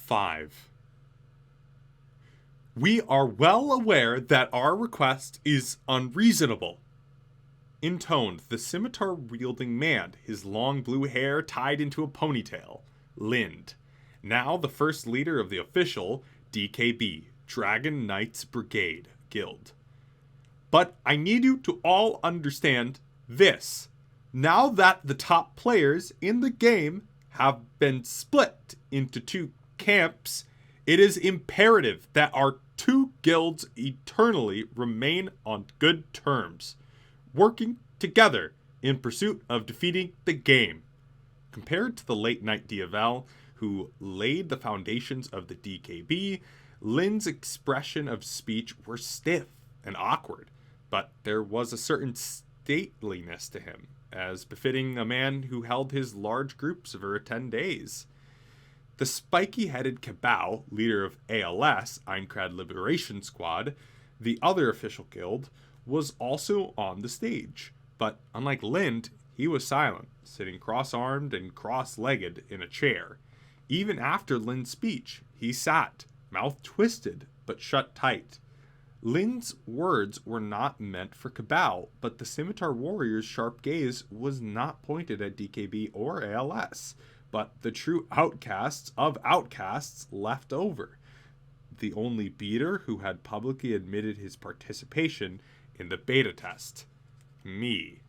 5. We are well aware that our request is unreasonable. Intoned the scimitar-wielding man, his long blue hair tied into a ponytail, Lind, now the first leader of the official DKB, Dragon Knights Brigade Guild. But I need you to all understand this. Now that the top players in the game have been split into 2 camps, it is imperative that our 2 guilds eternally remain on good terms, working together in pursuit of defeating the game. Compared to the late Knight Diavel, who laid the foundations of the DKB, Lin's expression of speech were stiff and awkward, but there was a certain stateliness to him, as befitting a man who held his large groups over 10 days. The spiky-headed Cabal, leader of ALS, Einkrad Liberation Squad, the other official guild, was also on the stage. But unlike Lind, he was silent, sitting cross-armed and cross-legged in a chair. Even after Lind's speech, he sat, mouth twisted, but shut tight. Lind's words were not meant for Cabal, but the Scimitar Warrior's sharp gaze was not pointed at DKB or ALS, but the true outcasts of outcasts left over. The only beater who had publicly admitted his participation in the beta test. Me.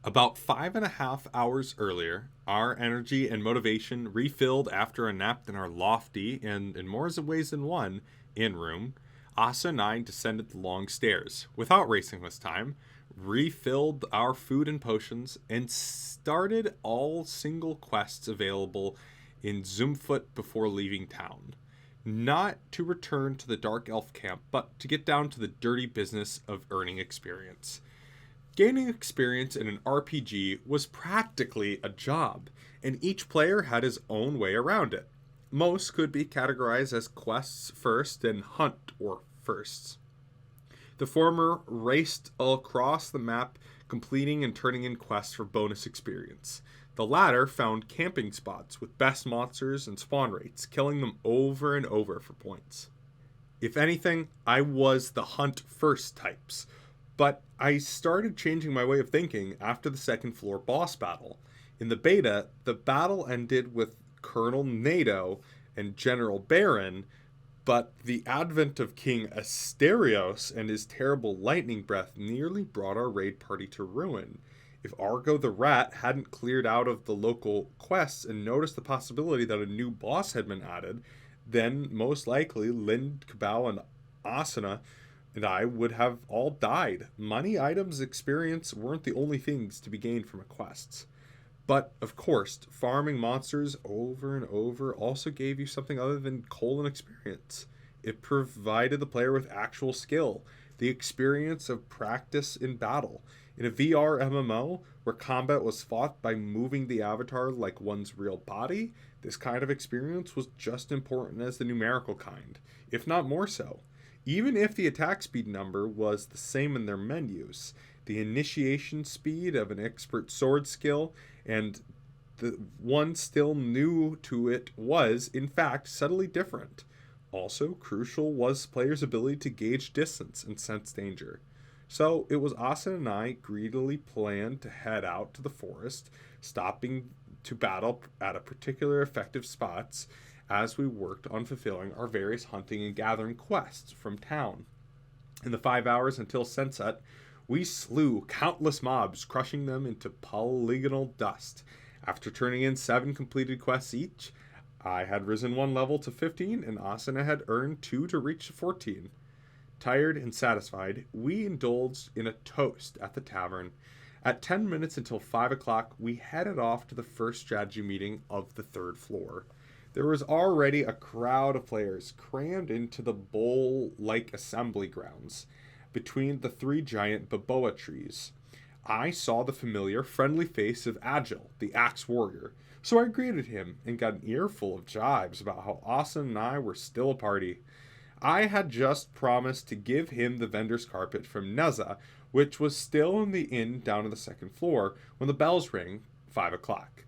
About 5.5 hours earlier, our energy and motivation refilled after a nap in our lofty, and in more ways than one, in-room, Asa and I descended the long stairs, without racing this time, refilled our food and potions, and started all single quests available in Zoomfoot before leaving town. Not to return to the Dark Elf camp, but to get down to the dirty business of earning experience. Gaining experience in an RPG was practically a job, and each player had his own way around it. Most could be categorized as quests first and hunt or firsts. The former raced across the map, completing and turning in quests for bonus experience. The latter found camping spots with best monsters and spawn rates, killing them over and over for points. If anything, I was the hunt first types, but I started changing my way of thinking after the second floor boss battle. In the beta, the battle ended with Colonel Nato and General Baron, but the advent of King Asterios and his terrible lightning breath nearly brought our raid party to ruin. If Argo the Rat hadn't cleared out of the local quests and noticed the possibility that a new boss had been added, then most likely Lind, Cabal, and Asana and I would have all died. Money, items, experience weren't the only things to be gained from quests. But, of course, farming monsters over and over also gave you something other than coal and experience. It provided the player with actual skill, the experience of practice in battle. In a VR MMO, where combat was fought by moving the avatar like one's real body, this kind of experience was just important as the numerical kind, if not more so. Even if the attack speed number was the same in their menus, the initiation speed of an expert sword skill and the one still new to it was, in fact, subtly different. Also, crucial was players' ability to gauge distance and sense danger. So, it was Asa and I greedily planned to head out to the forest, stopping to battle at a particular effective spots as we worked on fulfilling our various hunting and gathering quests from town. In the 5 hours until sunset, we slew countless mobs, crushing them into polygonal dust. After turning in 7 completed quests each, I had risen 1 level to 15, and Asana had earned 2 to reach 14. Tired and satisfied, we indulged in a toast at the tavern. At 10 minutes until 5 o'clock, we headed off to the first strategy meeting of the 3rd floor. There was already a crowd of players crammed into the bowl-like assembly grounds between the 3 giant baboa trees. I saw the familiar, friendly face of Agil, the axe warrior, so I greeted him and got an earful of jibes about how Austin and I were still a party. I had just promised to give him the vendor's carpet from Neza, which was still in the inn down on the 2nd floor, when the bells rang 5 o'clock.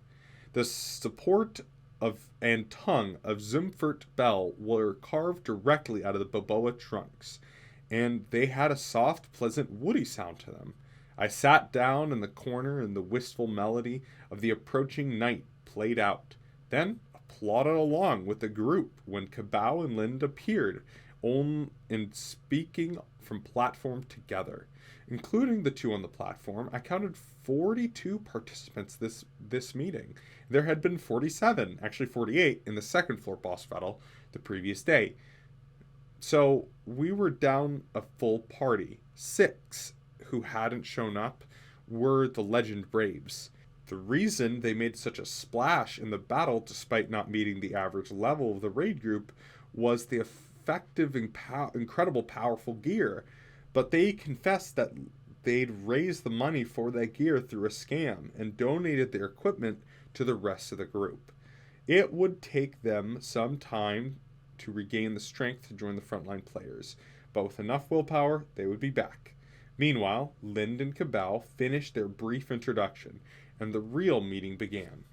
The support and tongue of Zumfort Bell were carved directly out of the Boboa trunks, and they had a soft, pleasant, woody sound to them. I sat down in the corner and the wistful melody of the approaching night played out, then plodded along with the group when Cabal and Lind appeared, on and speaking from platform together. Including the two on the platform, I counted 42 participants this meeting. There had been 47, actually 48, in the second floor boss battle the previous day. So we were down a full party. 6 who hadn't shown up were the Legend Braves. The reason they made such a splash in the battle, despite not meeting the average level of the raid group, was the effective and incredible powerful gear. But they confessed that they'd raised the money for that gear through a scam and donated their equipment to the rest of the group. It would take them some time to regain the strength to join the frontline players, but with enough willpower, they would be back. Meanwhile, Lind and Cabal finished their brief introduction, and the real meeting began.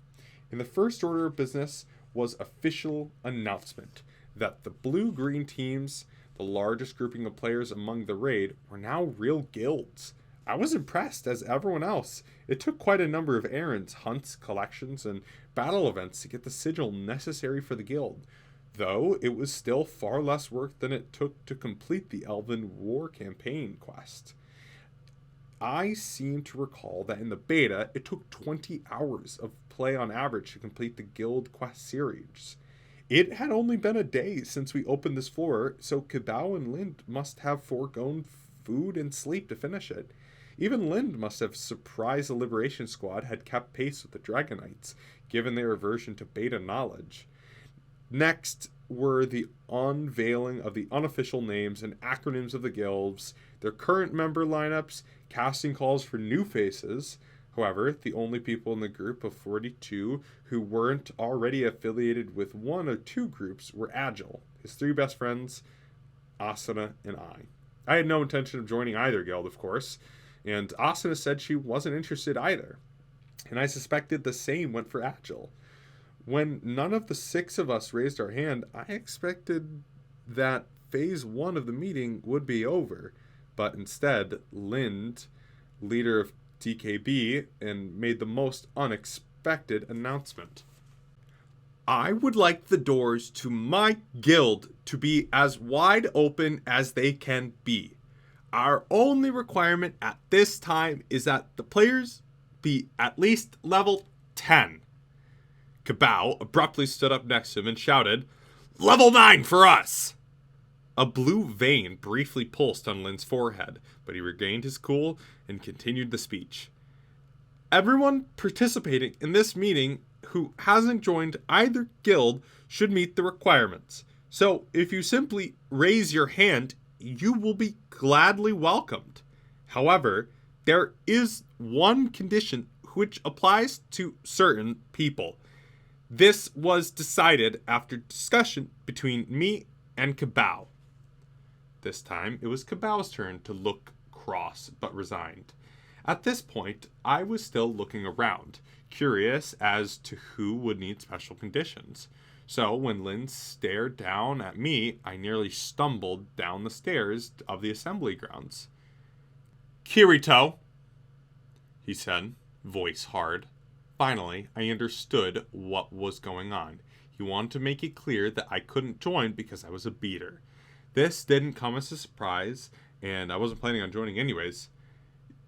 In the first order of business was official announcement that the blue-green teams, the largest grouping of players among the raid, were now real guilds. I was impressed, as everyone else. It took quite a number of errands, hunts, collections, and battle events to get the sigil necessary for the guild, though it was still far less work than it took to complete the Elven War campaign quest. I seem to recall that in the beta, it took 20 hours of play on average to complete the guild quest series. It had only been a day since we opened this floor, so Cabal and Lind must have foregone food and sleep to finish it. Even Lind must have surprised the Liberation Squad had kept pace with the Dragonites, given their aversion to beta knowledge. Next were the unveiling of the unofficial names and acronyms of the guilds, their current member lineups, casting calls for new faces. However, the only people in the group of 42 who weren't already affiliated with one or two groups were Agile, his 3 best friends, Asuna, and I. I had no intention of joining either guild, of course, and Asuna said she wasn't interested either, and I suspected the same went for Agile. When none of the 6 of us raised our hand, I expected that phase 1 of the meeting would be over, but instead, Lind, leader of DKB, and made the most unexpected announcement. I would like the doors to my guild to be as wide open as they can be. Our only requirement at this time is that the players be at least level 10. Cabal abruptly stood up next to him and shouted, "Level 9 for us!" A blue vein briefly pulsed on Lin's forehead, but he regained his cool and continued the speech. Everyone participating in this meeting who hasn't joined either guild should meet the requirements. So if you simply raise your hand, you will be gladly welcomed. However, there is one condition which applies to certain people. This was decided after discussion between me and Cabal. This time, it was Cabal's turn to look cross but resigned. At this point, I was still looking around, curious as to who would need special conditions. So when Lynn stared down at me, I nearly stumbled down the stairs of the assembly grounds. "Kirito," he said, voice hard. Finally, I understood what was going on. He wanted to make it clear that I couldn't join because I was a beater. This didn't come as a surprise, and I wasn't planning on joining anyways.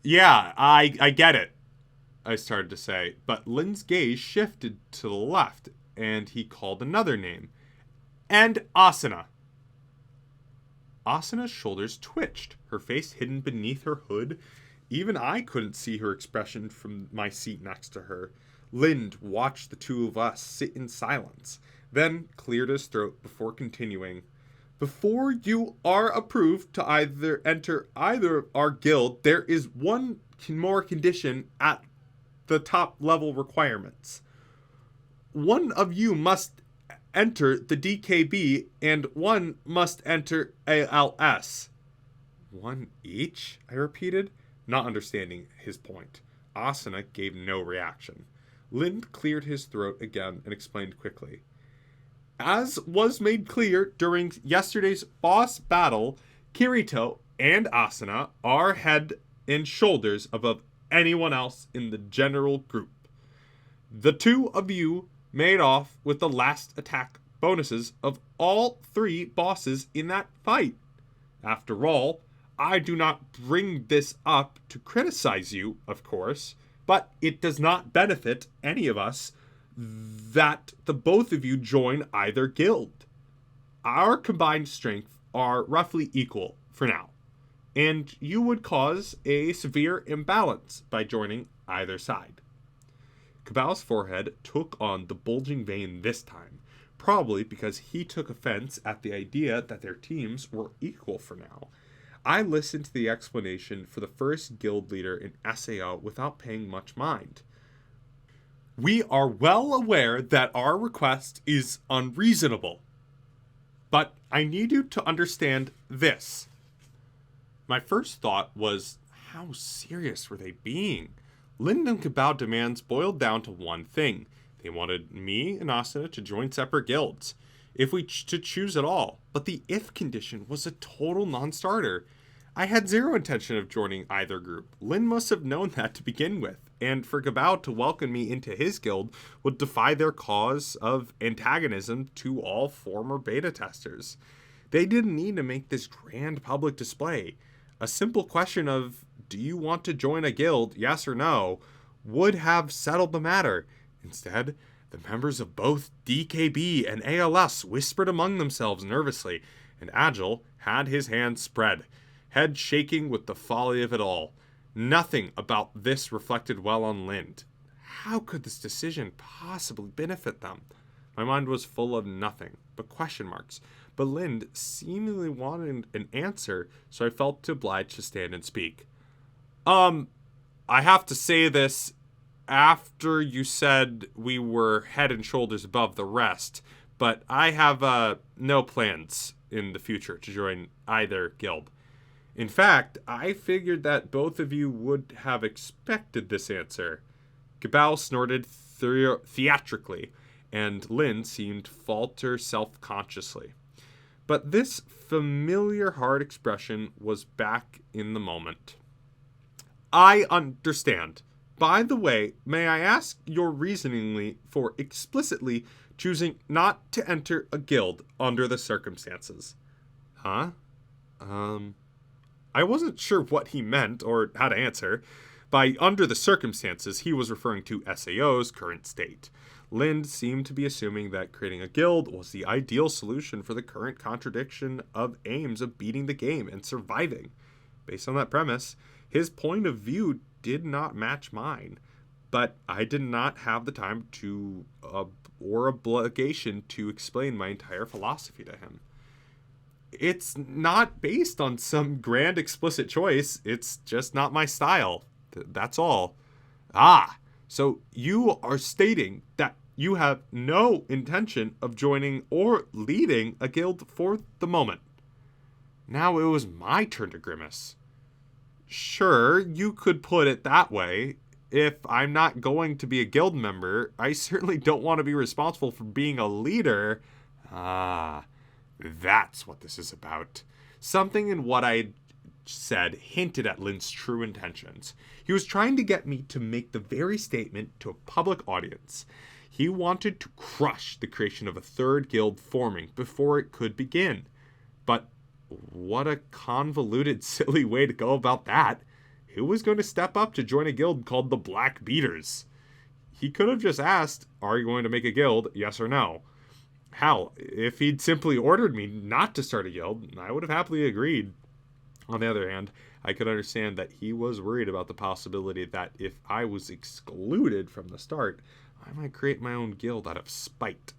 "Yeah, I get it," I started to say, but Lynn's gaze shifted to the left, and he called another name. "And Asuna." Asuna's shoulders twitched, her face hidden beneath her hood. Even I couldn't see her expression from my seat next to her. Lind watched the two of us sit in silence, then cleared his throat before continuing. "Before you are approved to enter either our guild, there is one more condition at the top level requirements. One of you must enter the DKB and one must enter ALS. "One each?" I repeated, not understanding his point. Asuna gave no reaction. Lind cleared his throat again and explained quickly. As was made clear during yesterday's boss battle, Kirito and Asuna are head and shoulders above anyone else in the general group. The two of you made off with the last attack bonuses of all three bosses in that fight. After all, I do not bring this up to criticize you, of course, but it does not benefit any of us that the both of you join either guild. Our combined strength are roughly equal for now, and you would cause a severe imbalance by joining either side. Cabal's forehead took on the bulging vein this time, probably because he took offense at the idea that their teams were equal for now. I listened to the explanation for the first guild leader in SAO without paying much mind. We are well aware that our request is unreasonable, but I need you to understand this. My first thought was, how serious were they being? Lind and Cabal demands boiled down to one thing. They wanted me and Asuna to join separate guilds, if we to choose at all, but the if condition was a total non-starter. I had zero intention of joining either group. Lind must have known that to begin with, and for Cabal to welcome me into his guild would defy their cause of antagonism to all former beta testers. They didn't need to make this grand public display. A simple question of, do you want to join a guild, yes or no, would have settled the matter. Instead, the members of both DKB and ALS whispered among themselves nervously, and Agile had his hands spread, head shaking with the folly of it all. Nothing about this reflected well on Lind. How could this decision possibly benefit them? My mind was full of nothing but question marks, but Lind seemingly wanted an answer, so I felt obliged to stand and speak. I have to say this after you said we were head and shoulders above the rest, but I have no plans in the future to join either guild. In fact, I figured that both of you would have expected this answer. Cabal snorted theatrically, and Lind seemed to falter self-consciously. But this familiar hard expression was back in the moment. I understand. By the way, may I ask your reasoning for explicitly choosing not to enter a guild under the circumstances? Huh? I wasn't sure what he meant or how to answer. By under the circumstances, he was referring to SAO's current state. Lind seemed to be assuming that creating a guild was the ideal solution for the current contradiction of aims of beating the game and surviving. Based on that premise, his point of view did not match mine, but I did not have the time to or obligation to explain my entire philosophy to him. It's not based on some grand explicit choice, it's just not my style. That's all. So you are stating that you have no intention of joining or leading a guild for the moment. Now it was my turn to grimace. Sure, you could put it that way. If I'm not going to be a guild member, I certainly don't want to be responsible for being a leader. That's what this is about. Something in what I said hinted at Lind's true intentions. He was trying to get me to make the very statement to a public audience. He wanted to crush the creation of a third guild forming before it could begin. But what a convoluted, silly way to go about that. Who was going to step up to join a guild called the Black Beaters? He could have just asked, are you going to make a guild, yes or no? Hell, if he'd simply ordered me not to start a guild, I would have happily agreed. On the other hand, I could understand that he was worried about the possibility that if I was excluded from the start, I might create my own guild out of spite.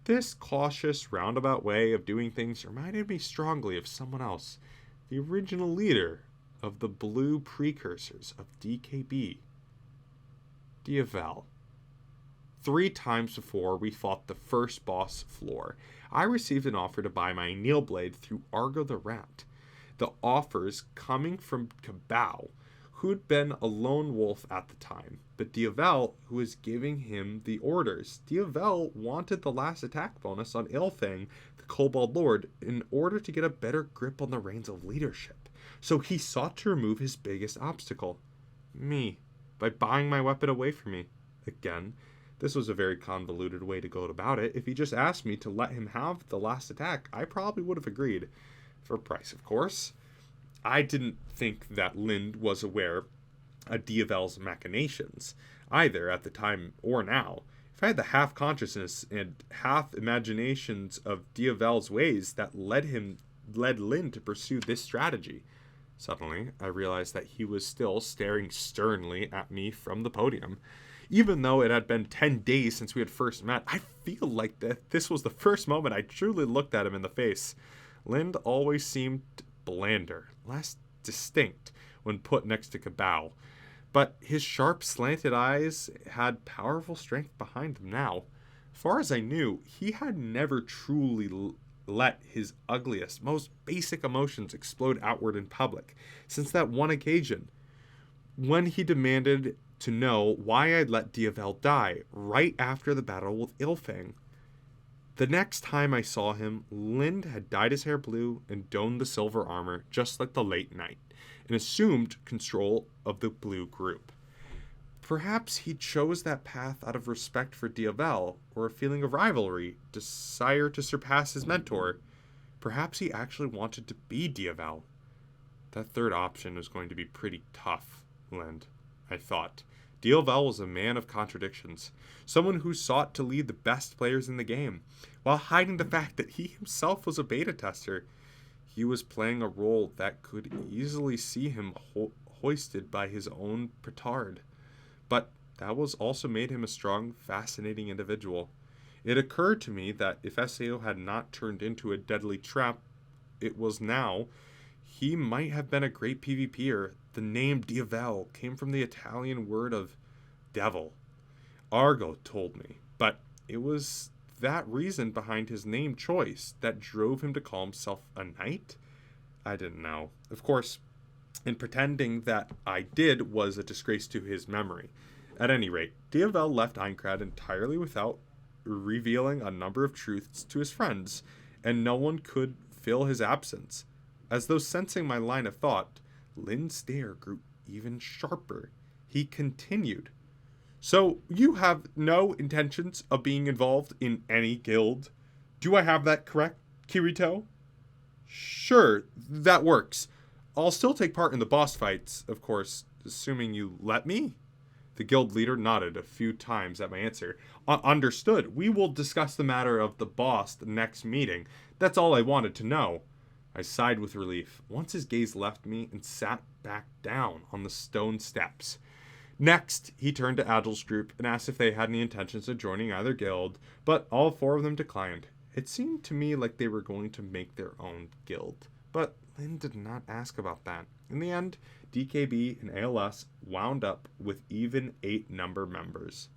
This cautious, roundabout way of doing things reminded me strongly of someone else, the original leader of the blue precursors of DKB. Diavel. 3 times before we fought the first boss floor, I received an offer to buy my Neilblade through Argo the Rat. The offers coming from Cabal, who'd been a lone wolf at the time, but Diovel, who was giving him the orders. Diovel wanted the last attack bonus on Ilfang, the Kobold Lord, in order to get a better grip on the reins of leadership. So he sought to remove his biggest obstacle, me, by buying my weapon away from me. Again, this was a very convoluted way to go about it. If he just asked me to let him have the last attack, I probably would have agreed. For a price, of course. I didn't think that Lind was aware of Diovel's machinations, either at the time or now. If I had the half consciousness and half imaginations of Diovel's ways that led Lind to pursue this strategy. Suddenly, I realized that he was still staring sternly at me from the podium. Even though it had been 10 days since we had first met, I feel like that this was the first moment I truly looked at him in the face. Lind always seemed blander, less distinct when put next to Cabal, but his sharp, slanted eyes had powerful strength behind them now. As far as I knew, he had never truly let his ugliest, most basic emotions explode outward in public, since that one occasion, when he demanded to know why I'd let Diovel die right after the battle with Ilfang. The next time I saw him, Lind had dyed his hair blue and donned the silver armor, just like the late knight, and assumed control of the blue group. Perhaps he chose that path out of respect for Diovel, or a feeling of rivalry, desire to surpass his mentor. Perhaps he actually wanted to be Diovel. That third option was going to be pretty tough, Lind, I thought. Diovel was a man of contradictions, someone who sought to lead the best players in the game, while hiding the fact that he himself was a beta tester. He was playing a role that could easily see him hoisted by his own petard. But that was also made him a strong, fascinating individual. It occurred to me that if SAO had not turned into a deadly trap it was now, he might have been a great PvPer. The name Diovel came from the Italian word of devil, Argo told me, but it was that reason behind his name choice that drove him to call himself a knight? I didn't know. Of course, and pretending that I did was a disgrace to his memory. At any rate, Diovel left Einkrad entirely without revealing a number of truths to his friends, and no one could fill his absence. As though sensing my line of thought, Lind's stare grew even sharper. He continued, "So you have no intentions of being involved in any guild? Do I have that correct, Kirito?" "Sure, that works. I'll still take part in the boss fights, of course, assuming you let me?" The guild leader nodded a few times at my answer. Understood. We will discuss the matter of the boss the next meeting. That's all I wanted to know." I sighed with relief, once his gaze left me and sat back down on the stone steps. Next, he turned to Agil's group and asked if they had any intentions of joining either guild, but all four of them declined. It seemed to me like they were going to make their own guild, but Lynn did not ask about that. In the end, DKB and ALS wound up with even 8-number members.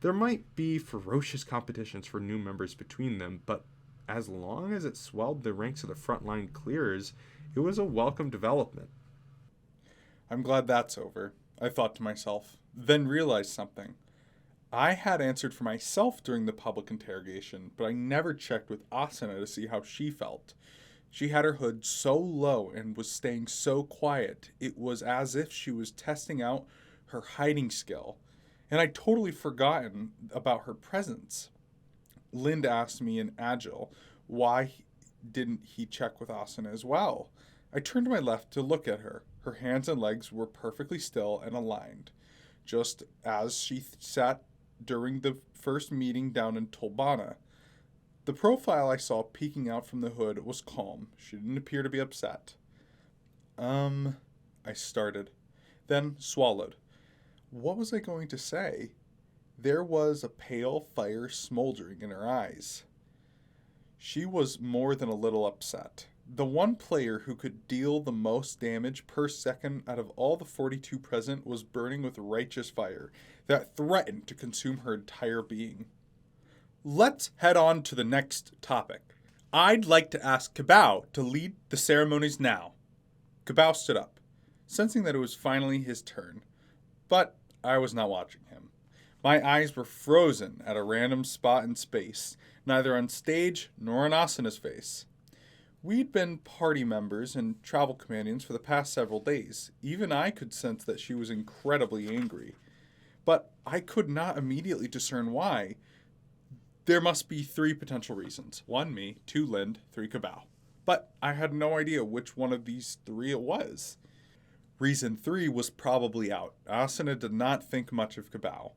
There might be ferocious competitions for new members between them, but as long as it swelled the ranks of the frontline clearers, it was a welcome development. I'm glad that's over, I thought to myself, then realized something. I had answered for myself during the public interrogation, but I never checked with Asuna to see how she felt. She had her hood so low and was staying so quiet, it was as if she was testing out her hiding skill, and I'd totally forgotten about her presence. Lind asked me in Agile, why didn't he check with Asuna as well? I turned to my left to look at her. Her hands and legs were perfectly still and aligned, just as she sat during the first meeting down in Tolbana. The profile I saw peeking out from the hood was calm. She didn't appear to be upset. I started, then swallowed. What was I going to say? There was a pale fire smoldering in her eyes. She was more than a little upset. The one player who could deal the most damage per second out of all the 42 present was burning with righteous fire that threatened to consume her entire being. Let's head on to the next topic. I'd like to ask Kabao to lead the ceremonies now. Kabao stood up. sensing that it was finally his turn. But I was not watching him. My eyes were frozen at a random spot in space, neither on stage nor on Asana's face. We'd been party members and travel companions for the past several days. Even I could sense that she was incredibly angry. But I could not immediately discern why. There must be 3 potential reasons. 1, me, 2, Lind, 3, Cabal. But I had no idea which one of these 3 it was. Reason 3 was probably out. Asana did not think much of Cabal.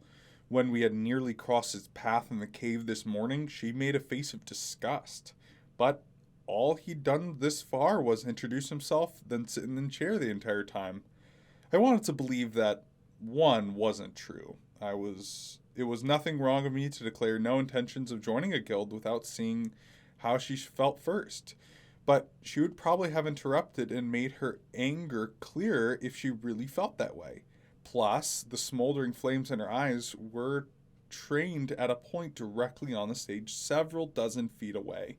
When we had nearly crossed his path in the cave this morning, she made a face of disgust. But all he'd done this far was introduce himself, then sit in the chair the entire time. I wanted to believe that 1 wasn't true. It was nothing wrong of me to declare no intentions of joining a guild without seeing how she felt first. But she would probably have interrupted and made her anger clearer if she really felt that way. Plus, the smoldering flames in her eyes were trained at a point directly on the stage several dozen feet away.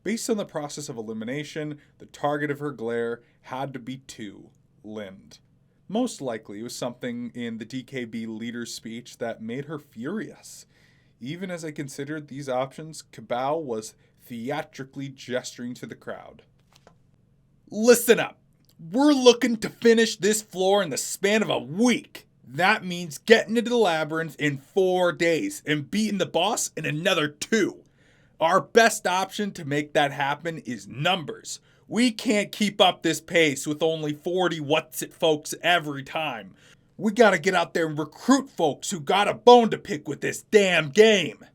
Based on the process of elimination, the target of her glare had to be 2, Lind. Most likely it was something in the DKB leader's speech that made her furious. Even as I considered these options, Cabal was theatrically gesturing to the crowd. Listen up! We're looking to finish this floor in the span of a week. That means getting into the labyrinth in 4 days and beating the boss in another 2. Our best option to make that happen is numbers. We can't keep up this pace with only 40 what's-it folks every time. We gotta get out there and recruit folks who got a bone to pick with this damn game.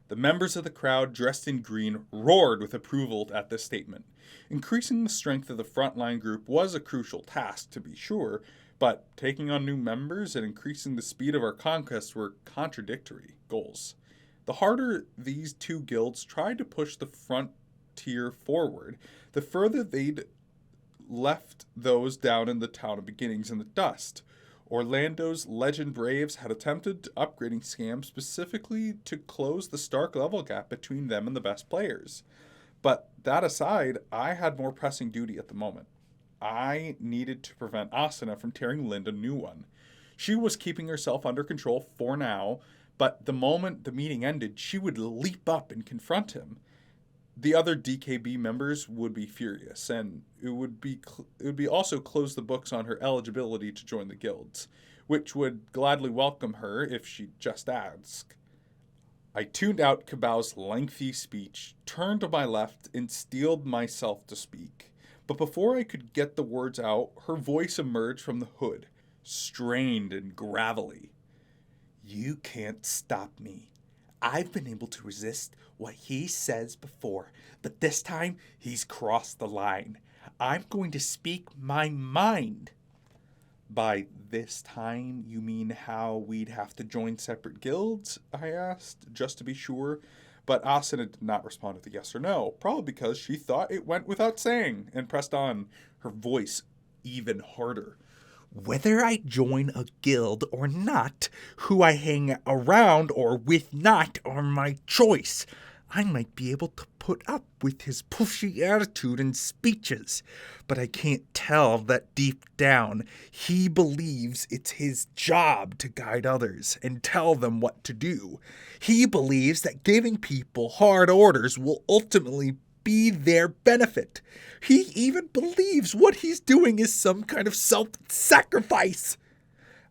The members of the crowd dressed in green roared with approval at this statement. Increasing the strength of the frontline group was a crucial task, to be sure, but taking on new members and increasing the speed of our conquest were contradictory goals. The harder these 2 guilds tried to push the frontier forward, the further they'd left those down in the town of beginnings in the dust. Orlando's Legend Braves had attempted upgrading scams specifically to close the stark level gap between them and the best players. But that aside, I had more pressing duty at the moment. I needed to prevent Asana from tearing Lind a new one. She was keeping herself under control for now, but the moment the meeting ended, she would leap up and confront him. The other DKB members would be furious, and it would be also close the books on her eligibility to join the guilds, which would gladly welcome her if she'd just ask. I tuned out Cabal's lengthy speech, turned to my left, and steeled myself to speak. But before I could get the words out, her voice emerged from the hood, strained and gravelly. You can't stop me. I've been able to resist what he says before, but this time he's crossed the line. I'm going to speak my mind. By this time, you mean how we'd have to join separate guilds? I asked, just to be sure. But Asana did not respond with a yes or no, probably because she thought it went without saying, and pressed on, her voice even harder. Whether I join a guild or not, who I hang around or with not are my choice. I might be able to put up with his pushy attitude and speeches, but I can't tell that deep down he believes it's his job to guide others and tell them what to do. He believes that giving people hard orders will ultimately be their benefit. He even believes what he's doing is some kind of self-sacrifice.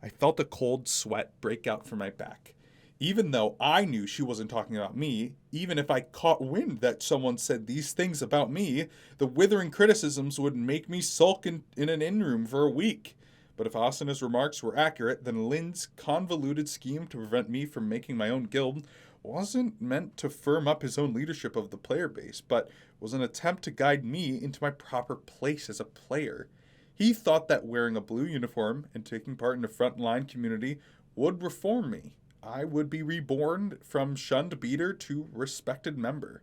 I felt a cold sweat break out from my back. Even though I knew she wasn't talking about me, even if I caught wind that someone said these things about me, the withering criticisms would make me sulk in an inn-room for a week. But if Asana's remarks were accurate, then Lynn's convoluted scheme to prevent me from making my own guild wasn't meant to firm up his own leadership of the player base, but was an attempt to guide me into my proper place as a player. He thought that wearing a blue uniform and taking part in a frontline community would reform me. I would be reborn from shunned beater to respected member.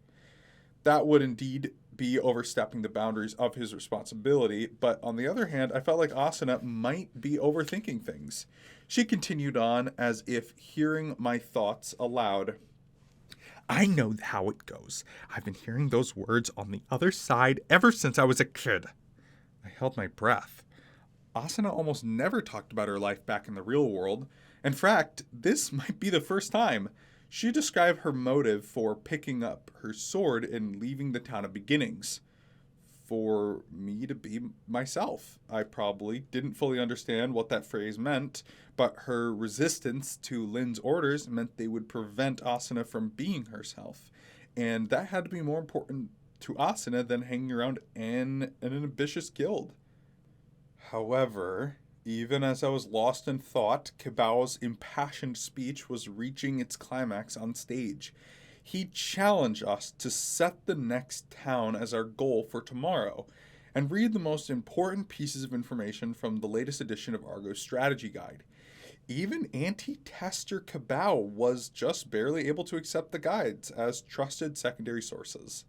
That would indeed be overstepping the boundaries of his responsibility, but on the other hand, I felt like Asana might be overthinking things. She continued on as if hearing my thoughts aloud. I know how it goes. I've been hearing those words on the other side ever since I was a kid. I held my breath. Asuna almost never talked about her life back in the real world. In fact, this might be the first time. She described her motive for picking up her sword and leaving the town of beginnings. For me to be myself. I probably didn't fully understand what that phrase meant, but her resistance to Lin's orders meant they would prevent Asuna from being herself. And that had to be more important to Asuna than hanging around in an ambitious guild. However, even as I was lost in thought, Kibao's impassioned speech was reaching its climax on stage. He challenged us to set the next town as our goal for tomorrow and read the most important pieces of information from the latest edition of Argo's strategy guide. Even anti-tester Kibao was just barely able to accept the guides as trusted secondary sources.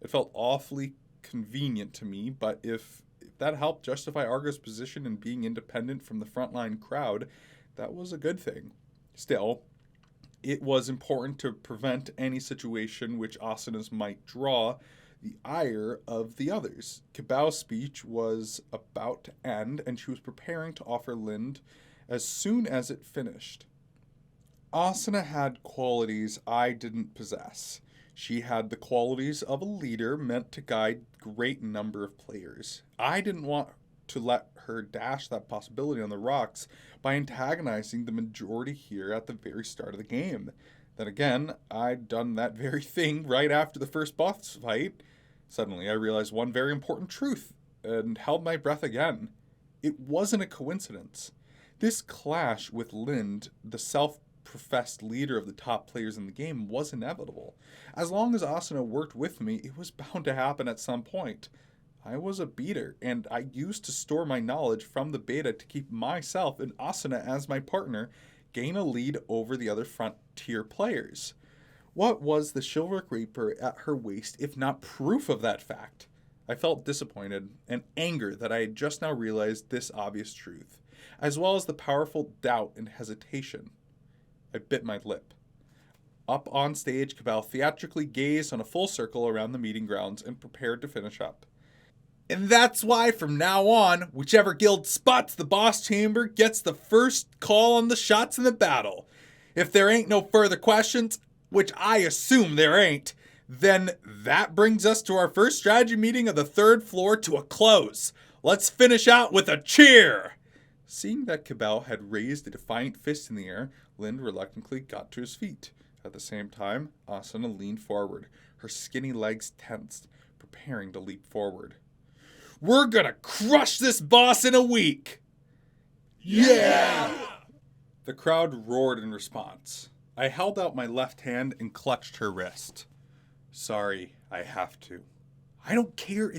It felt awfully convenient to me, but if that helped justify Argo's position in being independent from the frontline crowd, that was a good thing. Still, it was important to prevent any situation which Asunas might draw the ire of the others. Kibao's speech was about to end, and she was preparing to offer Lind as soon as it finished. Asuna had qualities I didn't possess. She had the qualities of a leader meant to guide a great number of players. I didn't want to let her dash that possibility on the rocks by antagonizing the majority here at the very start of the game. Then again, I'd done that very thing right after the first boss fight. Suddenly I realized one very important truth and held my breath again. It wasn't a coincidence. This clash with Lind, the self-professed leader of the top players in the game, was inevitable. As long as Asuna worked with me, it was bound to happen at some point. I was a beater, and I used to store my knowledge from the beta to keep myself and Asuna as my partner gain a lead over the other frontier players. What was the chivalric Reaper at her waist if not proof of that fact? I felt disappointed and anger that I had just now realized this obvious truth, as well as the powerful doubt and hesitation. I bit my lip. Up on stage, Kibao theatrically gazed on a full circle around the meeting grounds and prepared to finish up. And that's why from now on, whichever guild spots the boss chamber gets the first call on the shots in the battle. If there ain't no further questions, which I assume there ain't, then that brings us to our first strategy meeting of the third floor to a close. Let's finish out with a cheer! Seeing that Kibao had raised a defiant fist in the air, Lind reluctantly got to his feet. At the same time, Asuna leaned forward, her skinny legs tensed, preparing to leap forward. We're gonna crush this boss in a week! Yeah! The crowd roared in response. I held out my left hand and clutched her wrist. Sorry, I have to. I don't care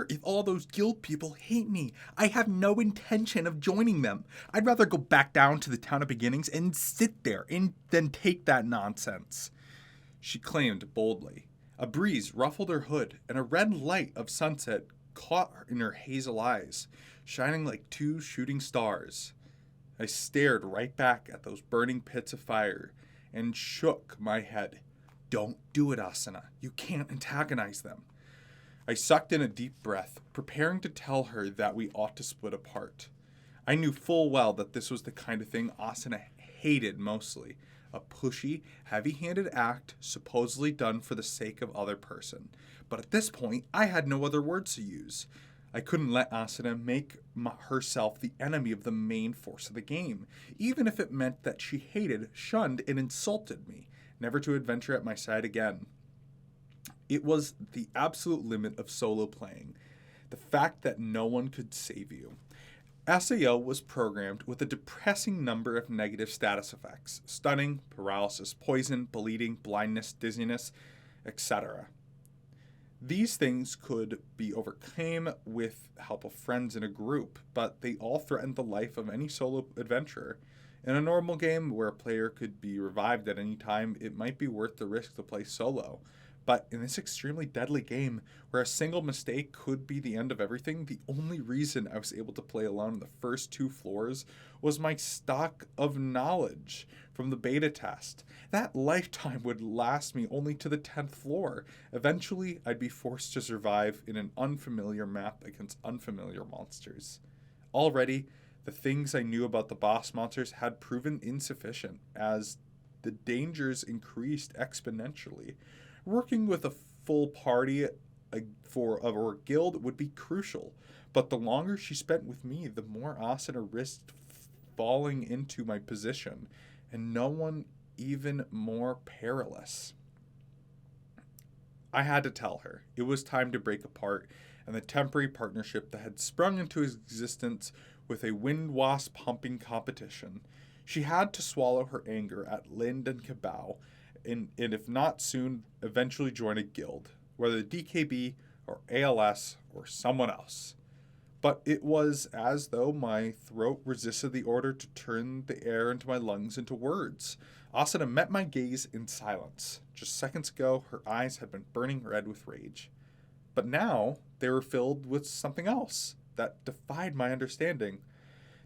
if all those guild people hate me. I have no intention of joining them. I'd rather go back down to the town of beginnings and sit there and then take that nonsense. She claimed boldly. A breeze ruffled her hood, and a red light of sunset caught in her hazel eyes, shining like two shooting stars. I stared right back at those burning pits of fire and shook my head. Don't do it, Asuna. You can't antagonize them. I sucked in a deep breath, preparing to tell her that we ought to split apart. I knew full well that this was the kind of thing Asuna hated mostly. A pushy, heavy-handed act supposedly done for the sake of other person. But at this point, I had no other words to use. I couldn't let Asuna make herself the enemy of the main force of the game, even if it meant that she hated, shunned, and insulted me, never to adventure at my side again. It was the absolute limit of solo playing, the fact that no one could save you. SAO was programmed with a depressing number of negative status effects: stunning, paralysis, poison, bleeding, blindness, dizziness, etc. These things could be overcome with help of friends in a group, but they all threatened the life of any solo adventurer. In a normal game where a player could be revived at any time, it might be worth the risk to play solo. But in this extremely deadly game, where a single mistake could be the end of everything, the only reason I was able to play alone in the first 2 floors was my stock of knowledge from the beta test. That lifetime would last me only to the 10th floor. Eventually, I'd be forced to survive in an unfamiliar map against unfamiliar monsters. Already, the things I knew about the boss monsters had proven insufficient as the dangers increased exponentially. Working with a full party of our guild would be crucial, but the longer she spent with me, the more Asuna risked falling into my position, and no one even more perilous. I had to tell her it was time to break apart, and the temporary partnership that had sprung into existence with a wind wasp humping competition. She had to swallow her anger at Lind and Cabal, and if not soon, eventually join a guild, whether DKB or ALS or someone else. But it was as though my throat resisted the order to turn the air into my lungs into words. Asuna met my gaze in silence. Just seconds ago, her eyes had been burning red with rage. But now, they were filled with something else that defied my understanding.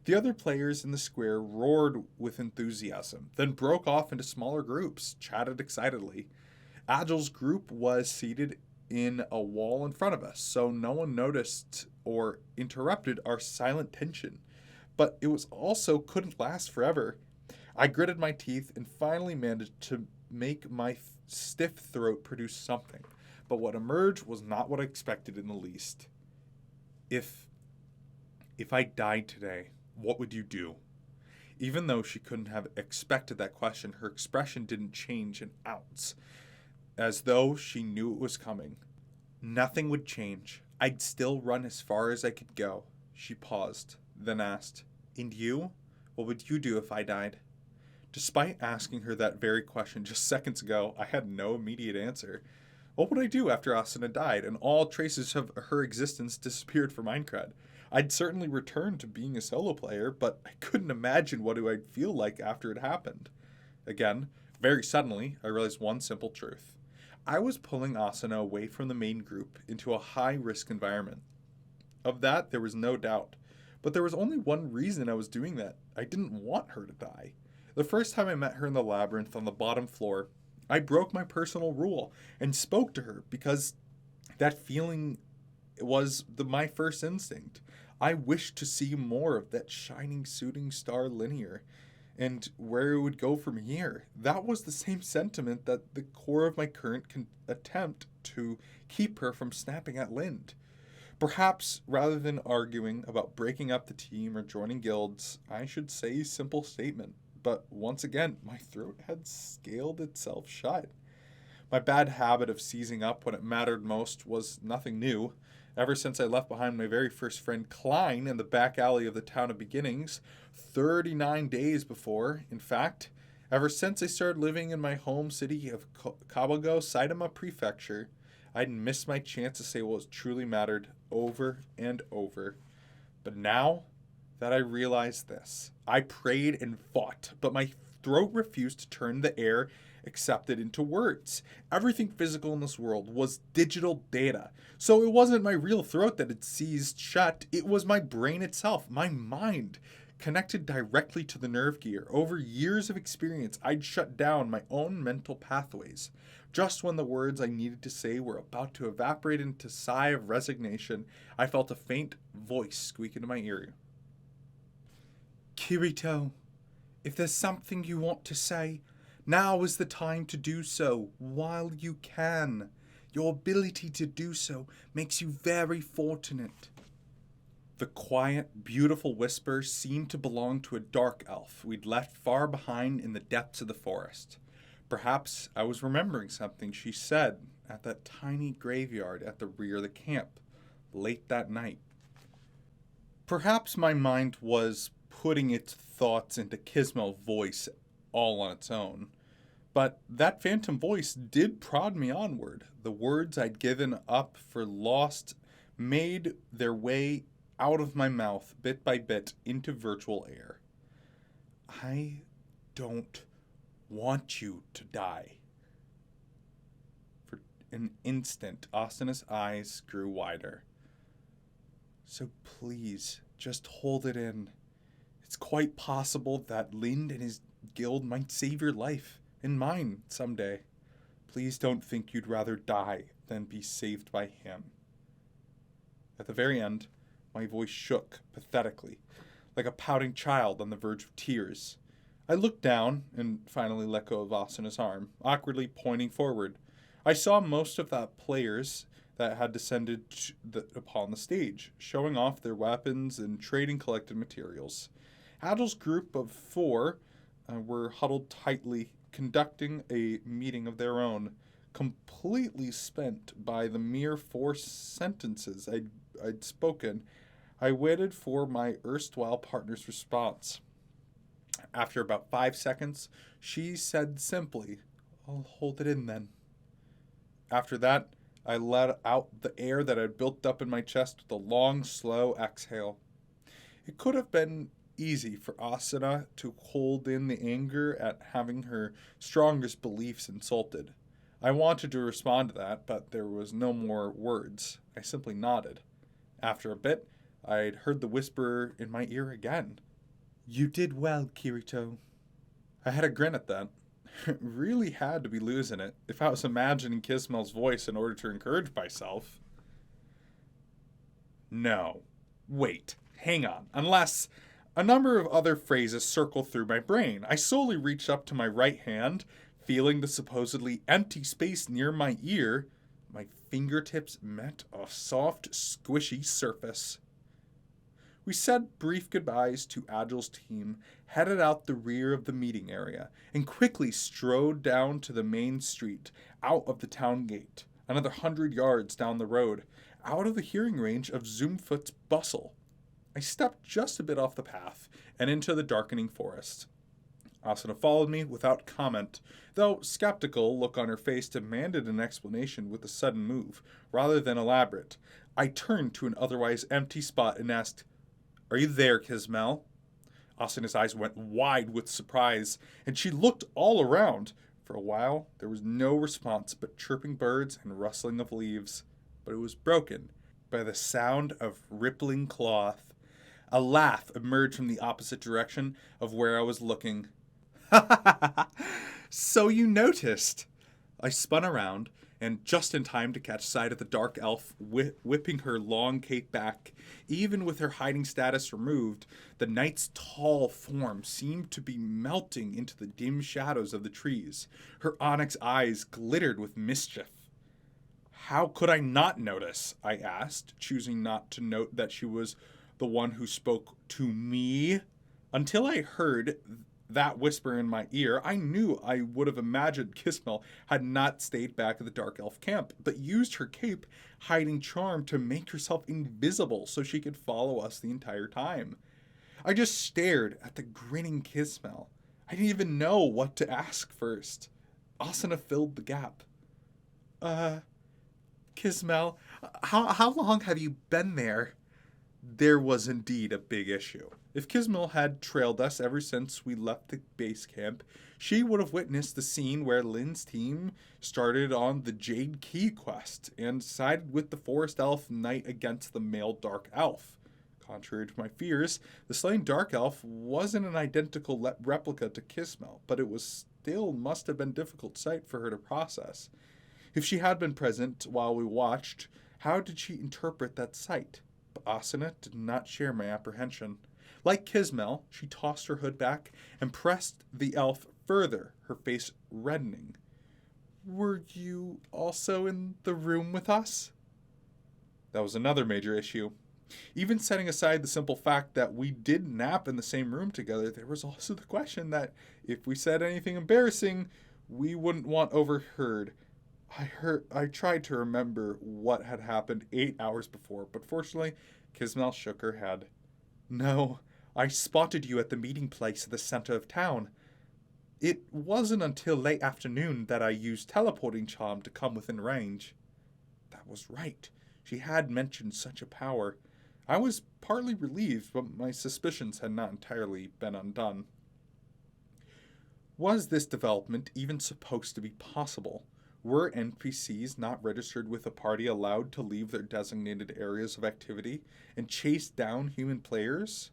The other players in the square roared with enthusiasm, then broke off into smaller groups, chatted excitedly. Agile's group was seated in a wall in front of us, so no one noticed or interrupted our silent tension. But it was also couldn't last forever. I gritted my teeth and finally managed to make my stiff throat produce something. But what emerged was not what I expected in the least. If I died today, what would you do? Even though she couldn't have expected that question, her expression didn't change an ounce, as though she knew it was coming. Nothing would change. I'd still run as far as I could go. She paused, then asked, "And you? What would you do if I died?" Despite asking her that very question just seconds ago, I had no immediate answer. What would I do after Asuna died and all traces of her existence disappeared from Minecraft? I'd certainly return to being a solo player, but I couldn't imagine what I'd feel like after it happened. Again, very suddenly, I realized one simple truth. I was pulling Asuna away from the main group into a high-risk environment. Of that, there was no doubt. But there was only one reason I was doing that. I didn't want her to die. The first time I met her in the labyrinth on the bottom floor, I broke my personal rule and spoke to her because that feeling was my first instinct. I wished to see more of that shining shooting star linear and where it would go from here. That was the same sentiment that the core of my current attempt to keep her from snapping at Lind. Perhaps, rather than arguing about breaking up the team or joining guilds, I should say a simple statement. But once again, my throat had scaled itself shut. My bad habit of seizing up when it mattered most was nothing new. Ever since I left behind my very first friend Klein in the back alley of the town of beginnings, 39 days before, in fact, ever since I started living in my home city of Kabago, Saitama Prefecture, I'd missed my chance to say what truly mattered over and over. But now that I realized this, I prayed and fought, but my throat refused to turn the air accepted into words. Everything physical in this world was digital data. So it wasn't my real throat that had seized shut, it was my brain itself, my mind, connected directly to the nerve gear. Over years of experience, I'd shut down my own mental pathways. Just when the words I needed to say were about to evaporate into a sigh of resignation, I felt a faint voice squeak into my ear. "Kirito, if there's something you want to say, now is the time to do so, while you can. Your ability to do so makes you very fortunate." The quiet, beautiful whisper seemed to belong to a dark elf we'd left far behind in the depths of the forest. Perhaps I was remembering something she said at that tiny graveyard at the rear of the camp, late that night. Perhaps my mind was putting its thoughts into Kismel's voice all on its own. But that phantom voice did prod me onward. The words I'd given up for lost made their way out of my mouth bit by bit into virtual air. I don't want you to die. For an instant, Asuna's eyes grew wider. So please, just hold it in. It's quite possible that Lind and his guild might save your life, and mine, someday. Please don't think you'd rather die than be saved by him. At the very end, My voice shook pathetically, like a pouting child on the verge of tears. I looked down and finally let go of Asana's arm, awkwardly pointing forward. I saw most of the players that had descended upon the stage, showing off their weapons and trading collected materials. Adel's group of 4 were huddled tightly, conducting a meeting of their own, completely spent by the mere 4 sentences I'd spoken. I waited for my erstwhile partner's response. After about 5 seconds, she said simply, "I'll hold it in then." After that, I let out the air that had built up in my chest with a long, slow exhale. It could have been easy for Asuna to hold in the anger at having her strongest beliefs insulted. I wanted to respond to that, but there was no more words. I simply nodded. After a bit, I'd heard the whisper in my ear again. "You did well, Kirito." I had a grin at that. Really had to be losing it if I was imagining Kismel's voice in order to encourage myself. No. Wait. Hang on. Unless a number of other phrases circle through my brain. I slowly reached up to my right hand, feeling the supposedly empty space near my ear. My fingertips met a soft, squishy surface. We said brief goodbyes to Agile's team, headed out the rear of the meeting area, and quickly strode down to the main street, out of the town gate, another 100 yards down the road, out of the hearing range of Zoomfoot's bustle. I stepped just a bit off the path and into the darkening forest. Asuna followed me without comment, though skeptical look on her face demanded an explanation with a sudden move, rather than elaborate. I turned to an otherwise empty spot and asked, "Are you there, Kismel?" Asuna's eyes went wide with surprise, and she looked all around. For a while, there was no response but chirping birds and rustling of leaves. But it was broken by the sound of rippling cloth. A laugh emerged from the opposite direction of where I was looking. "So you noticed." I spun around, and just in time to catch sight of the dark elf whipping her long cape back. Even with her hiding status removed, the knight's tall form seemed to be melting into the dim shadows of the trees. Her onyx eyes glittered with mischief. "How could I not notice?" I asked, choosing not to note that she was the one who spoke to me. Until I heard that whisper in my ear, I knew I would have imagined Kismel had not stayed back at the Dark Elf camp, but used her cape hiding charm to make herself invisible so she could follow us the entire time. I just stared at the grinning Kismel. I didn't even know what to ask first. Asuna filled the gap. Kismel, how long have you been there?" There was indeed a big issue. If Kismel had trailed us ever since we left the base camp, she would have witnessed the scene where Lynn's team started on the Jade Key quest and sided with the Forest Elf Knight against the male Dark Elf. Contrary to my fears, the slain Dark Elf wasn't an identical replica to Kismel, but it was still must have been difficult sight for her to process. If she had been present while we watched, how did she interpret that sight? But Asuna did not share my apprehension. Like Kismel, she tossed her hood back and pressed the elf further, her face reddening. "Were you also in the room with us?" That was another major issue. Even setting aside the simple fact that we did nap in the same room together, there was also the question that if we said anything embarrassing, we wouldn't want overheard. I tried to remember what had happened 8 hours before, but fortunately, Kismel shook her head. "No, I spotted you at the meeting place at the center of town. It wasn't until late afternoon that I used teleporting charm to come within range." That was right. She had mentioned such a power. I was partly relieved, but my suspicions had not entirely been undone. Was this development even supposed to be possible? Were NPCs not registered with a party allowed to leave their designated areas of activity and chase down human players?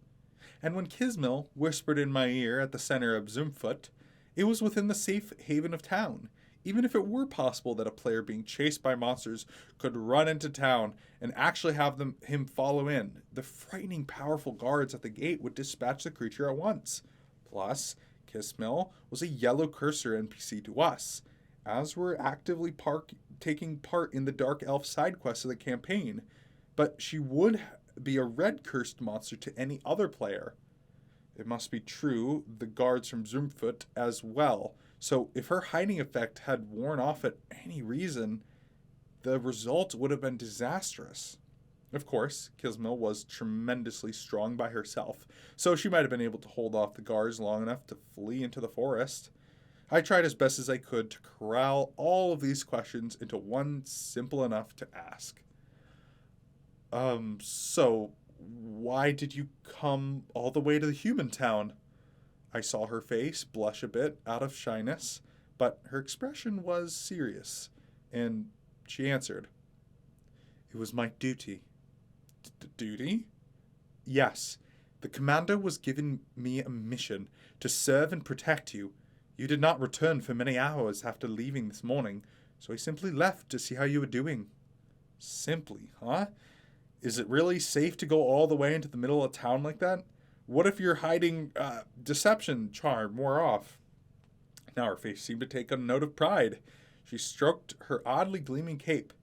And when Kismel whispered in my ear at the center of Zoomfoot, it was within the safe haven of town. even if it were possible that a player being chased by monsters could run into town and actually have him follow in, the frightening powerful guards at the gate would dispatch the creature at once. Plus, Kismil was a yellow cursor NPC to us, as we're actively taking part in the Dark Elf side quest of the campaign, but she would be a red cursed monster to any other player. It must be true, the guards from Zumfoot as well. So if her hiding effect had worn off at any reason, the result would have been disastrous. Of course, Kismil was tremendously strong by herself, so she might have been able to hold off the guards long enough to flee into the forest. I tried as best as I could to corral all of these questions into one simple enough to ask. So why did you come all the way to the human town? I saw her face blush a bit out of shyness, but her expression was serious, and she answered. It was my duty. Duty? Yes. The commander was giving me a mission to serve and protect you. You did not return for many hours after leaving this morning, so I simply left to see how you were doing. Simply, huh? Is it really safe to go all the way into the middle of town like that? What if your hiding deception charm wore off? Now her face seemed to take on a note of pride. She stroked her oddly gleaming cape.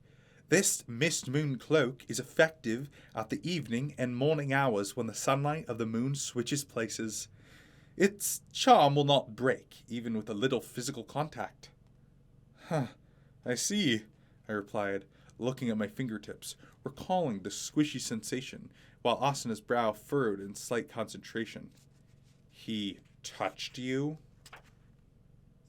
This mist moon cloak is effective at the evening and morning hours when the sunlight of the moon switches places. Its charm will not break, even with a little physical contact. Huh, I see, I replied, looking at my fingertips, recalling the squishy sensation, while Asana's brow furrowed in slight concentration. He touched you?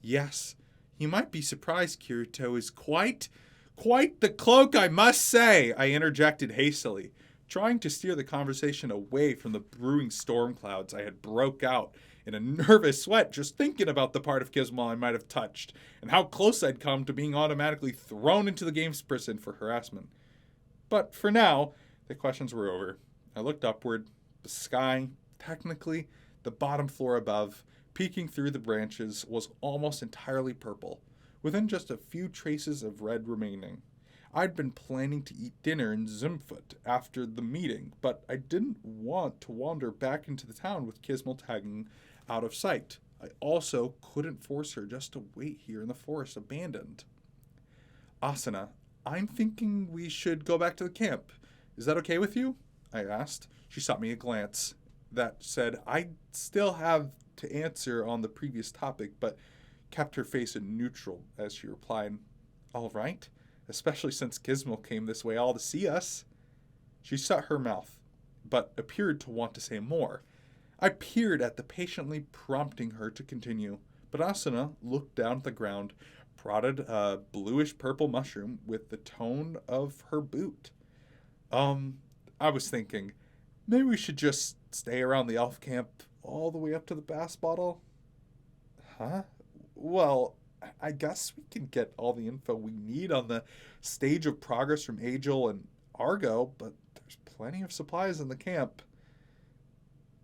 Yes. You might be surprised Kirito is quite the cloak, I must say, I interjected hastily, trying to steer the conversation away from the brewing storm clouds I had broke out in a nervous sweat just thinking about the part of Kismil I might have touched, and how close I'd come to being automatically thrown into the game's prison for harassment. But for now, the questions were over. I looked upward. The sky, technically the bottom floor above, peeking through the branches, was almost entirely purple, within just a few traces of red remaining. I'd been planning to eat dinner in Zumfoot after the meeting, but I didn't want to wander back into the town with Kismil tagging out of sight. I also couldn't force her just to wait here in the forest abandoned. Asana, I'm thinking we should go back to the camp. Is that okay with you? I asked. She shot me a glance that said I still have to answer on the previous topic, but kept her face in neutral as she replied, All right, especially since Kismil came this way all to see us. She shut her mouth, but appeared to want to say more. I peered at the patiently prompting her to continue, but Asuna looked down at the ground, prodded a bluish-purple mushroom with the tone of her boot. I was thinking, maybe we should just stay around the elf camp all the way up to the bass bottle? Huh? Well, I guess we can get all the info we need on the stage of progress from Agel and Argo, but there's plenty of supplies in the camp.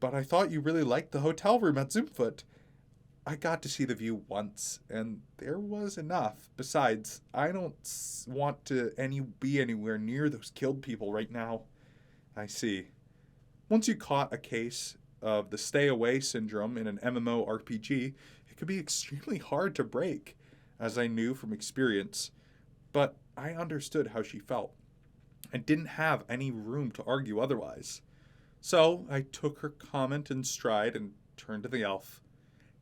But I thought you really liked the hotel room at Zumfoot. I got to see the view once, and there was enough. Besides, I don't want to be anywhere near those killed people right now. I see. Once you caught a case of the stay away syndrome in an MMORPG, it could be extremely hard to break, as I knew from experience. But I understood how she felt, and didn't have any room to argue otherwise. So I took her comment in stride and turned to the elf.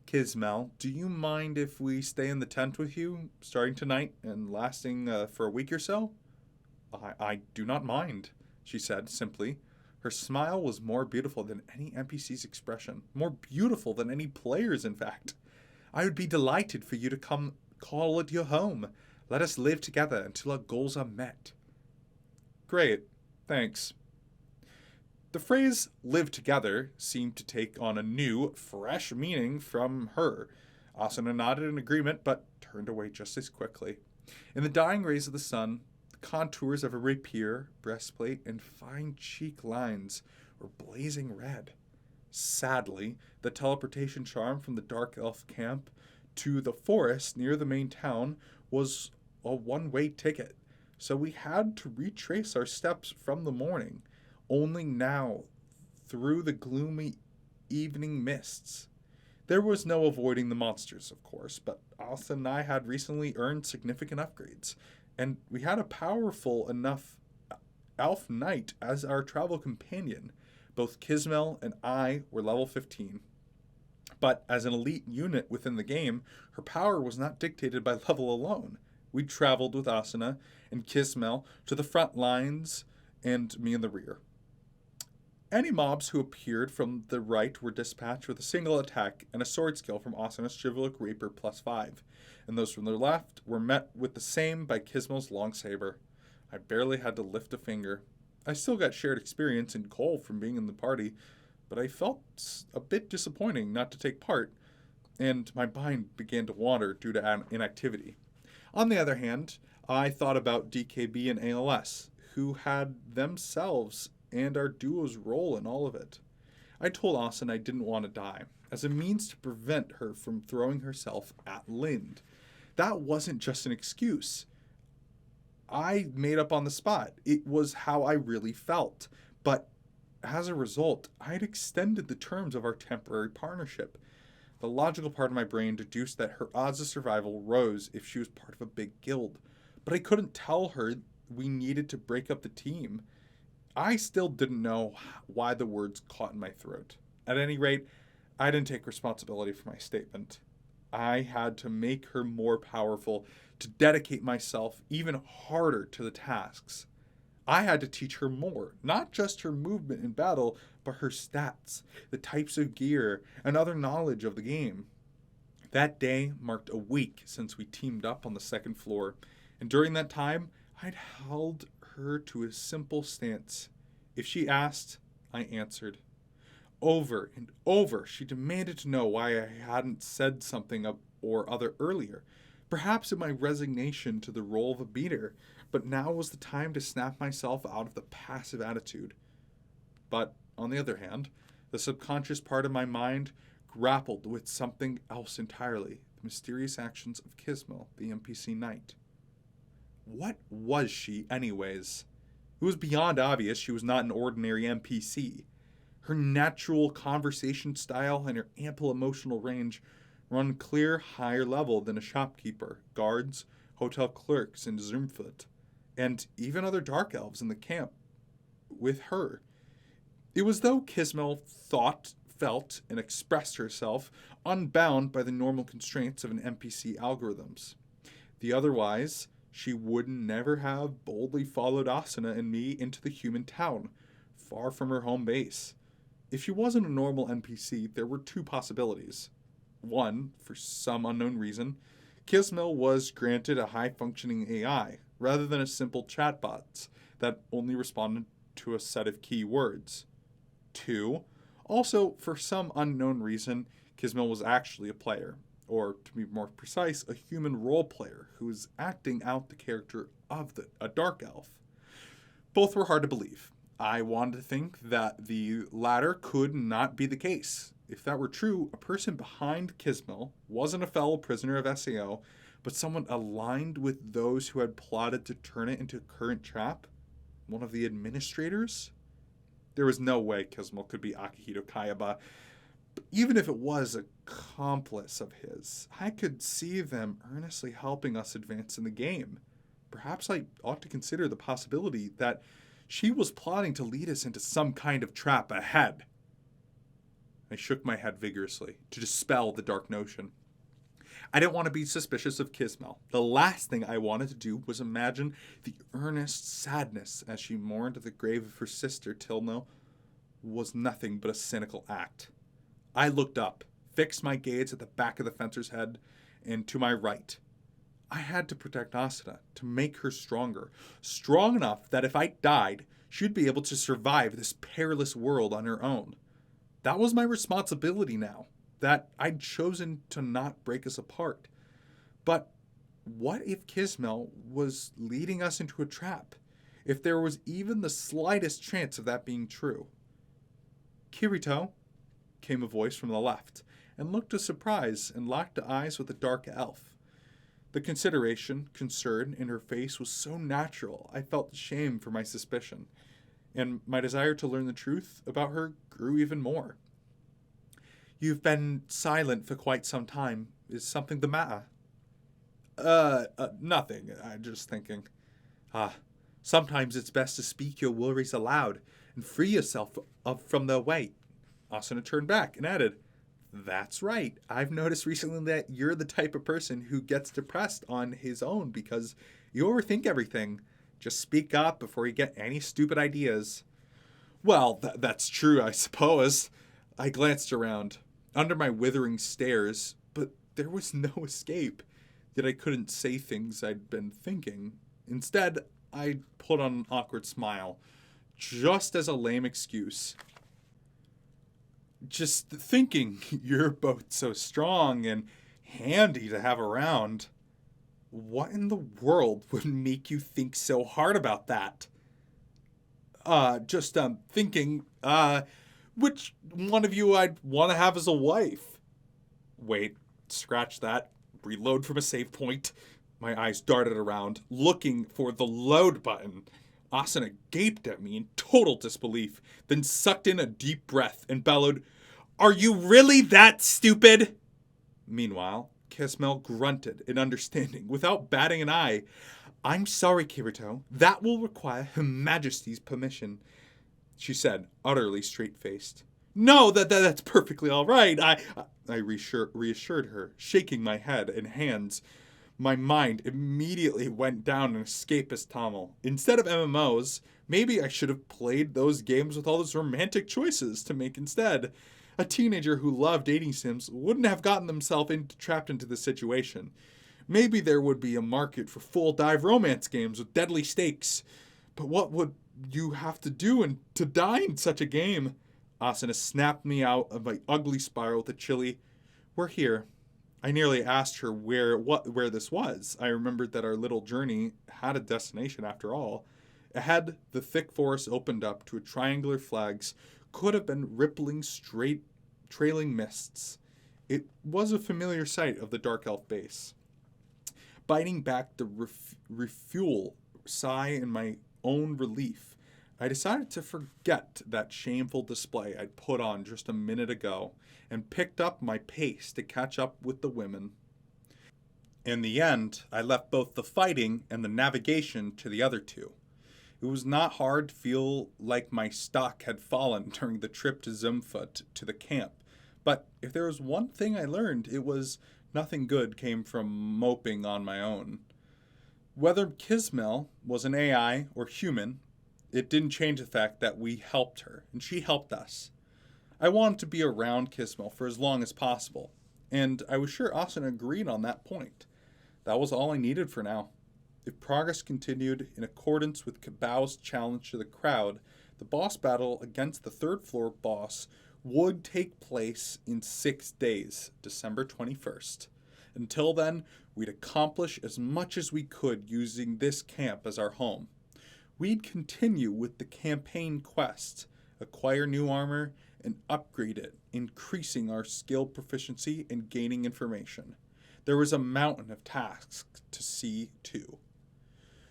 Kismil, do you mind if we stay in the tent with you, starting tonight and lasting for a week or so? I do not mind, she said simply. Her smile was more beautiful than any NPC's expression, more beautiful than any player's, in fact. I would be delighted for you to come call it your home. Let us live together until our goals are met. Great, thanks. The phrase live together seemed to take on a new, fresh meaning from her. Asuna nodded in agreement, but turned away just as quickly. In the dying rays of the sun, the contours of a rapier, breastplate, and fine cheek lines were blazing red. Sadly, the teleportation charm from the dark elf camp to the forest near the main town was a one-way ticket, so we had to retrace our steps from the morning, only now through the gloomy evening mists. There was no avoiding the monsters, of course, but Austin and I had recently earned significant upgrades, and we had a powerful enough elf knight as our travel companion. Both Kismel and I were level 15. But as an elite unit within the game, her power was not dictated by level alone. We traveled with Asuna and Kismel to the front lines and me in the rear. Any mobs who appeared from the right were dispatched with a single attack and a sword skill from Asuna's Chivalric Reaper +5, and those from the left were met with the same by Kismel's long saber. I barely had to lift a finger. I still got shared experience in coal from being in the party, but I felt a bit disappointing not to take part, and my mind began to wander due to inactivity. On the other hand, I thought about DKB and ALS, who had themselves and our duo's role in all of it. I told Austin I didn't want to die, as a means to prevent her from throwing herself at Lind. That wasn't just an excuse I made up on the spot. It was how I really felt. But as a result, I had extended the terms of our temporary partnership. The logical part of my brain deduced that her odds of survival rose if she was part of a big guild. But I couldn't tell her we needed to break up the team. I still didn't know why the words caught in my throat. At any rate, I didn't take responsibility for my statement. I had to make her more powerful, to dedicate myself even harder to the tasks. I had to teach her more, not just her movement in battle, but her stats, the types of gear, and other knowledge of the game. That day marked a week since we teamed up on the second floor, and during that time, I'd held her to a simple stance. If she asked, I answered. Over and over, she demanded to know why I hadn't said something or other earlier. Perhaps in my resignation to the role of a beater, but now was the time to snap myself out of the passive attitude. But, on the other hand, the subconscious part of my mind grappled with something else entirely, the mysterious actions of Kismel, the NPC knight. What was she, anyways? It was beyond obvious she was not an ordinary NPC. Her natural conversation style and her ample emotional range were on a clear higher level than a shopkeeper, guards, hotel clerks in Zoomfoot, and even other dark elves in the camp with her. It was though Kismel thought, felt, and expressed herself unbound by the normal constraints of an NPC algorithms. The otherwise, she would never have boldly followed Asuna and me into the human town, far from her home base. If she wasn't a normal NPC, there were two possibilities. One, for some unknown reason, Kismel was granted a high-functioning AI, rather than a simple chatbot that only responded to a set of keywords. Two, also, for some unknown reason, Kismel was actually a player, or to be more precise, a human role player who was acting out the character of a dark elf. Both were hard to believe. I wanted to think that the latter could not be the case. If that were true, a person behind Kismel wasn't a fellow prisoner of SAO, but someone aligned with those who had plotted to turn it into a current trap? One of the administrators? There was no way Kismel could be Akihito Kayaba. But even if it was an accomplice of his, I could see them earnestly helping us advance in the game. Perhaps I ought to consider the possibility that she was plotting to lead us into some kind of trap ahead. I shook my head vigorously to dispel the dark notion. I didn't want to be suspicious of Kismel. The last thing I wanted to do was imagine the earnest sadness as she mourned at the grave of her sister Tilno was nothing but a cynical act. I looked up, fixed my gaze at the back of the fencer's head, and to my right. I had to protect Asuna, to make her stronger. Strong enough that if I died, she'd be able to survive this perilous world on her own. That was my responsibility now, that I'd chosen to not break us apart. But what if Kismel was leading us into a trap? If there was even the slightest chance of that being true? Kirito, came a voice from the left, and looked a surprise and locked eyes with the dark elf. The consideration, concern in her face was so natural, I felt shame for my suspicion, and my desire to learn the truth about her grew even more. You've been silent for quite some time. Is something the matter? Nothing. I'm just thinking. Sometimes it's best to speak your worries aloud and free yourself from their weight. Asuna turned back and added, That's right. I've noticed recently that you're the type of person who gets depressed on his own because you overthink everything. Just speak up before you get any stupid ideas. Well, that's true, I suppose. I glanced around, under my withering stares, but there was no escape. Yet I couldn't say things I'd been thinking. Instead, I put on an awkward smile, just as a lame excuse. Just thinking you're both so strong and handy to have around. What in the world would make you think so hard about that? Just thinking, which one of you I'd want to have as a wife. Wait, scratch that. Reload from a save point. My eyes darted around, looking for the load button. Asuna gaped at me in total disbelief, then sucked in a deep breath and bellowed, Are you really that stupid? Meanwhile, Kismel grunted in understanding without batting an eye. I'm sorry, Kirito. That will require Her Majesty's permission, she said, utterly straight-faced. No, that's perfectly all right. I reassured her, shaking my head and hands. My mind immediately went down an escapist tunnel. Instead of MMOs, maybe I should have played those games with all those romantic choices to make instead. A teenager who loved dating sims wouldn't have gotten themselves trapped into this situation. Maybe there would be a market for full dive romance games with deadly stakes. But what would you have to do to die in such a game? Asuna snapped me out of my ugly spiral with a chilly, We're here. I nearly asked her where this was. I remembered that our little journey had a destination after all. Ahead, the thick forest opened up to a triangular flags, could have been rippling straight trailing mists. It was a familiar sight of the Dark Elf base. Biting back the refuel sigh in my own relief, I decided to forget that shameful display I'd put on just a minute ago and picked up my pace to catch up with the women. In the end, I left both the fighting and the navigation to the other two. It was not hard to feel like my stock had fallen during the trip to Zumfut to the camp, but if there was one thing I learned, it was nothing good came from moping on my own. Whether Kismel was an AI or human, it didn't change the fact that we helped her, and she helped us. I wanted to be around Kismel for as long as possible, and I was sure Asuna agreed on that point. That was all I needed for now. If progress continued in accordance with Kabao's challenge to the crowd, the boss battle against the third floor boss would take place in 6 days, December 21st. Until then, we'd accomplish as much as we could using this camp as our home. We'd continue with the campaign quest, acquire new armor, and upgrade it, increasing our skill proficiency and gaining information. There was a mountain of tasks to see to.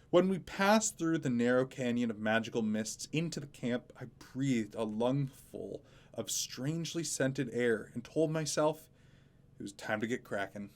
When we passed through the narrow canyon of magical mists into the camp, I breathed a lungful of strangely scented air and told myself it was time to get cracking.